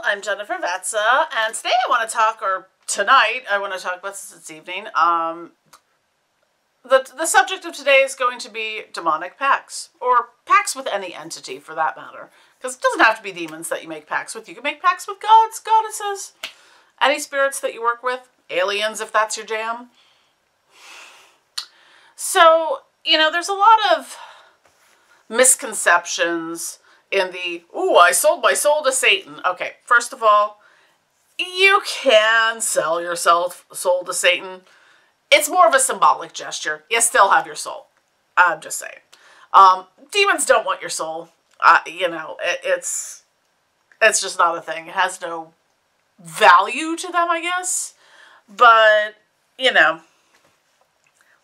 I'm Jennifer Vatsa, and today I want to talk, or tonight, I want to talk about this evening. The subject of today is going to be demonic pacts, or pacts with any entity for that matter. Because it doesn't have to be demons that you make pacts with. You can make pacts with gods, goddesses, any spirits that you work with, aliens if that's your jam. So, there's a lot of misconceptions in the, ooh, I sold my soul to Satan. Okay, first of all, you can sell your soul to Satan. It's more of a symbolic gesture. You still have your soul. I'm just saying. Demons don't want your soul. It's just not a thing. It has no value to them, I guess. But,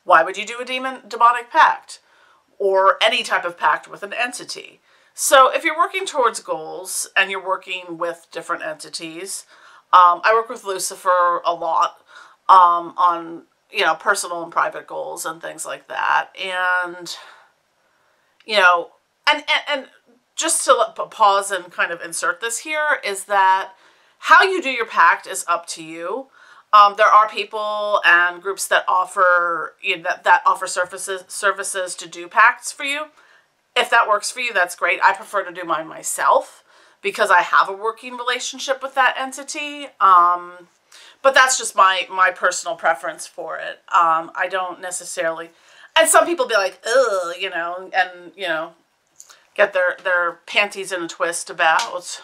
why would you do a demonic pact? Or any type of pact with an entity? So if you're working towards goals and you're working with different entities, I work with Lucifer a lot on, personal and private goals and things like that. And, and just to pause and kind of insert this here is that how you do your pact is up to you. There are people and groups that offer that offer services to do pacts for you. If that works for you, that's great. I prefer to do mine myself because I have a working relationship with that entity. But that's just my personal preference for it. I don't necessarily, and some people be like, ugh, get their panties in a twist about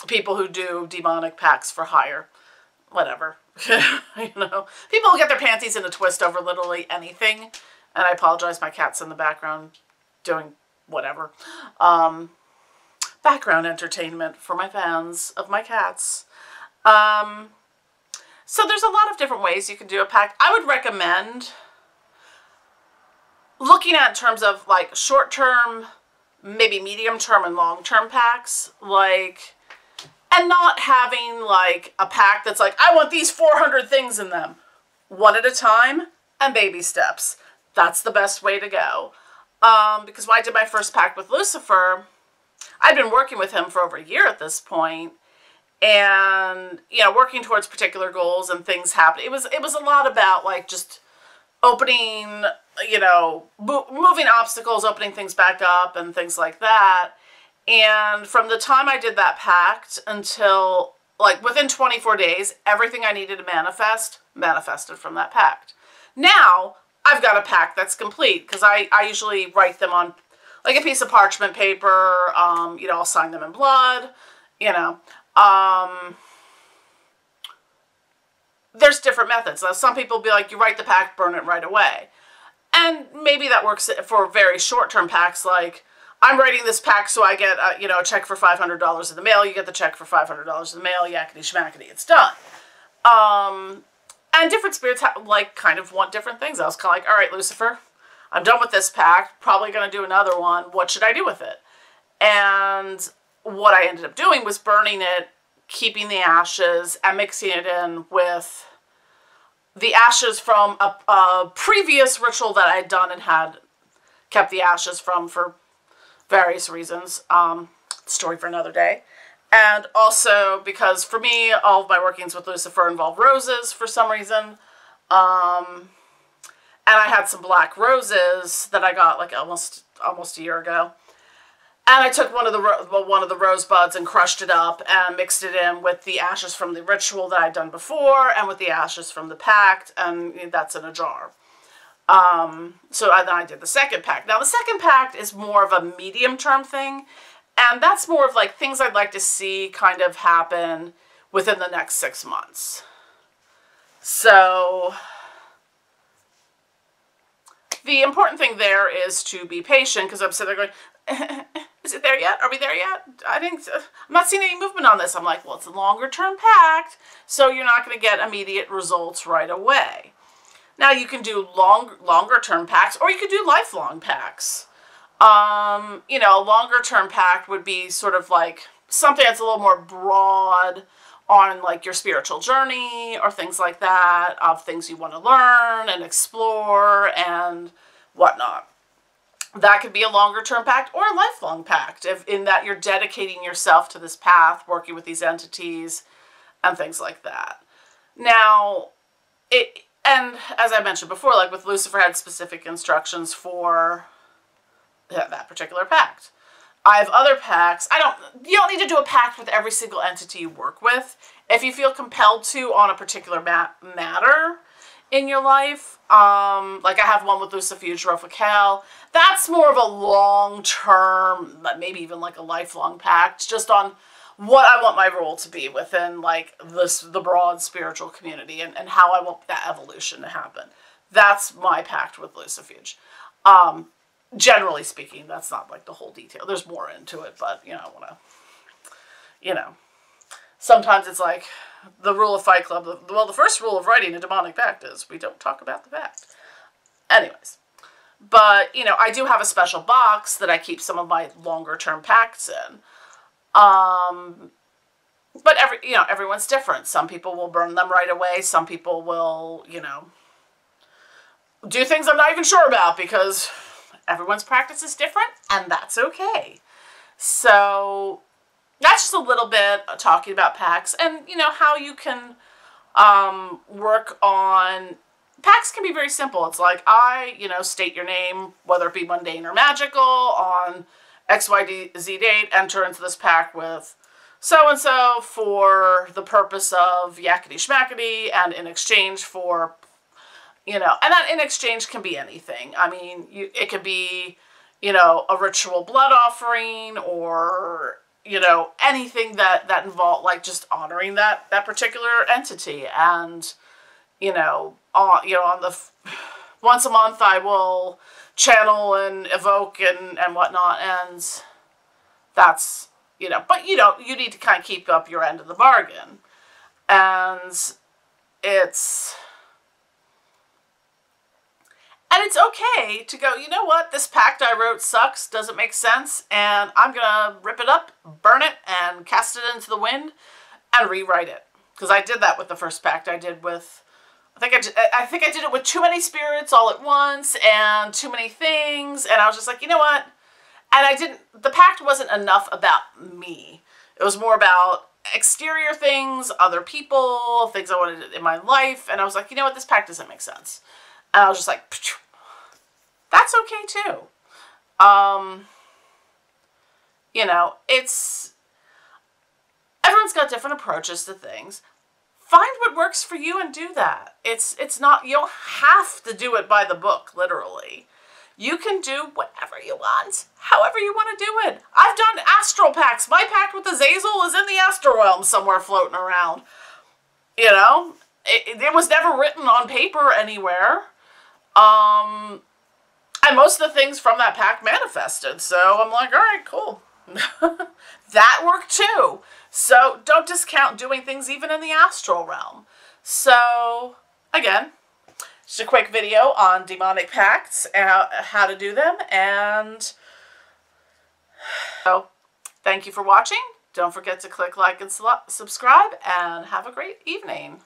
people who do demonic pacts for hire. Whatever. People get their panties in a twist over literally anything. And I apologize, my cat's in the background doing whatever. Background entertainment for my fans of my cats. So there's a lot of different ways you can do a pact. I would recommend looking at in terms of like short-term, maybe medium-term and long-term pacts. And not having like a pact that's like, I want these 400 things in them. One at a time and baby steps. That's the best way to go. Because when I did my first pact with Lucifer, I'd been working with him for over a year at this point, and working towards particular goals and things happening. It was a lot about like just opening, moving obstacles, opening things back up, and things like that. And from the time I did that pact until like within 24 days, everything I needed to manifested from that pact. Now I've got a pact that's complete because I usually write them on like a piece of parchment paper. I'll sign them in blood. There's different methods. Now, some people be like, you write the pact, burn it right away. And maybe that works for very short-term pacts. Like, I'm writing this pact so I get a check for $500 in the mail. You get the check for $500 in the mail. Yakety schmackety, it's done. And different spirits kind of want different things. I was kind of like, all right, Lucifer, I'm done with this pact. Probably going to do another one. What should I do with it? And what I ended up doing was burning it, keeping the ashes, and mixing it in with the ashes from a previous ritual that I had done and had kept the ashes from for various reasons. Story for another day. And also because for me, all of my workings with Lucifer involve roses for some reason. And I had some black roses that I got like almost a year ago. And I took one of the rose buds and crushed it up and mixed it in with the ashes from the ritual that I'd done before and with the ashes from the pact, and that's in a jar. So then I did the second pact. Now the second pact is more of a medium-term thing. And that's more of like things I'd like to see kind of happen within the next 6 months. So the important thing there is to be patient, because I'm sitting there going, is it there yet? Are we there yet? I'm not seeing any movement on this. I'm like, well, it's a longer term pact, so you're not going to get immediate results right away. Now you can do longer term pacts, or you could do lifelong pacts. A longer term pact would be sort of like something that's a little more broad on like your spiritual journey or things like that, of things you want to learn and explore and whatnot. that could be a longer term pact or a lifelong pact, if in that you're dedicating yourself to this path, working with these entities and things like that. Now, and as I mentioned before, like with Lucifer, had specific instructions for that particular pact. I have other pacts. You don't need to do a pact with every single entity you work with. If you feel compelled to on a particular matter in your life, like I have one with Lucifuge Rofakel. That's more of a long-term, maybe even like a lifelong pact, just on what I want my role to be within like the broad spiritual community, and how I want that evolution to happen. That's my pact with Lucifuge. Generally speaking, that's not like the whole detail. There's more into it, but I want to, sometimes it's like the rule of Fight Club. Well, the first rule of writing a demonic pact is we don't talk about the pact. Anyways, but I do have a special box that I keep some of my longer term pacts in. But everyone's different. Some people will burn them right away. Some people will, do things I'm not even sure about, because everyone's practice is different, and that's okay. So that's just a little bit talking about pacts, and how you can work on pacts. Can be very simple. It's like state your name, whether it be mundane or magical, on XYZ date, enter into this pact with so-and-so for the purpose of yakety schmackety, and in exchange for, and that in exchange can be anything. I mean, it could be, a ritual blood offering, or, anything that involved, like, just honoring that particular entity. And, on the, once a month I will channel and evoke and whatnot, and that's, but you need to kind of keep up your end of the bargain. And it's okay to go, you know what, this pact I wrote sucks, doesn't make sense, and I'm going to rip it up, burn it, and cast it into the wind, and rewrite it. Because I did that with the first pact I did with, I think I did it with too many spirits all at once, and too many things, and I was just like, you know what, and the pact wasn't enough about me. It was more about exterior things, other people, things I wanted in my life, and I was like, you know what, this pact doesn't make sense. And I was just like, phew. That's okay too. Everyone's got different approaches to things. Find what works for you and do that. It's not, you don't have to do it by the book, literally. You can do whatever you want, however you want to do it. I've done astral pacts. My pact with Azazel is in the astral realm somewhere floating around. It was never written on paper anywhere. And most of the things from that pact manifested. So I'm like, all right, cool. That worked too. So don't discount doing things even in the astral realm. So again, just a quick video on demonic pacts and how to do them. And so thank you for watching. Don't forget to click like and subscribe, and have a great evening.